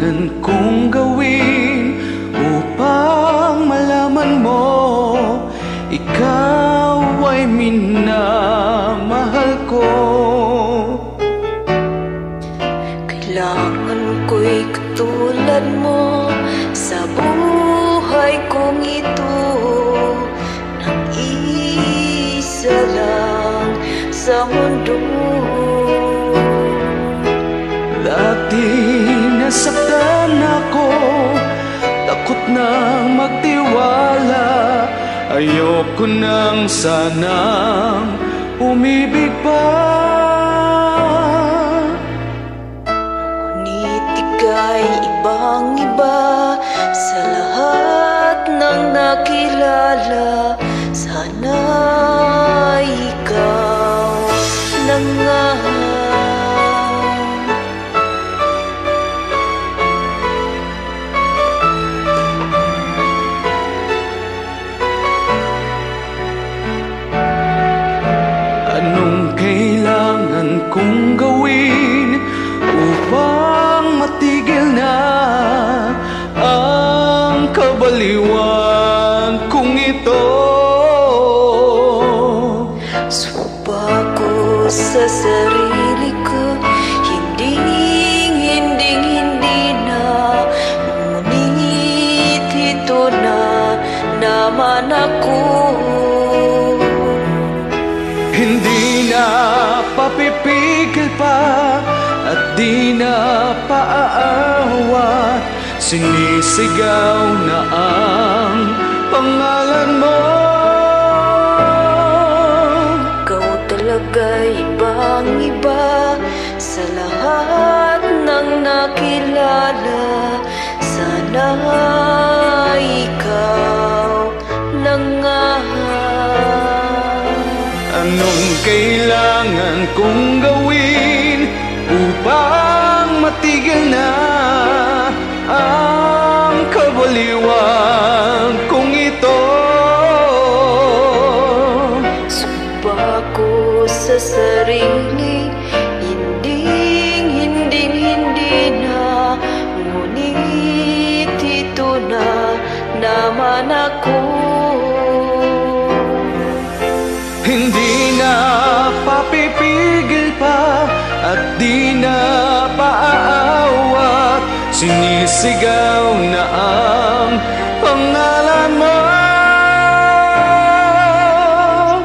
kailangan kong gawin upang malaman mo ikaw ay minamahal ko? Kailangan ko'y katulad mo sa buhay kong ito, nang isa lang sa mundo. Dati nasaktan ako, takot nang magtiwala. Ayoko nang sanang umibig pa. Ngunit ika'y ibang-iba sa lahat ng nakilala. Sana ikaw na nga. Anong kailangan kong gawin upang matigil na ang kabaliwan kong ito? Sumpa ko sa sarili ko, hindi na. Ngunit ito na naman ako. Hindi na papipigil pa at di na paaawat. Sinisigaw na ang pangalan mo. Ikaw talaga'y ibang-iba sa lahat ng nakilala. Sana ikaw na nga. Anong kailangan kong gawin upang matigil na ang kabaliwan kong ito? Sumpa ko sa sarili, hindi na. Ngunit ito na naman ako. Hindi na papipigil pa at di na paaawat. Sinisigaw na ang pangalan mo.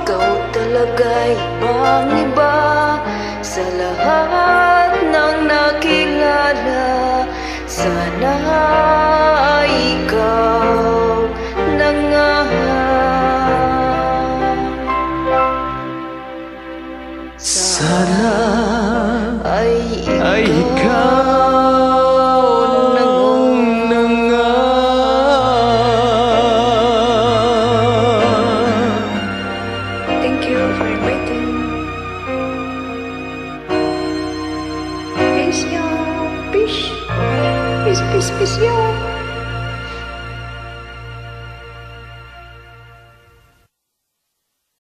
Ikaw talaga'y ibang-iba sa lahat ng nakilala. Sana ikaw na nga. Sana ay ikaw na nga. Thank you for inviting. Peace, y'all. Peace. Peace, peace, peace, y'all.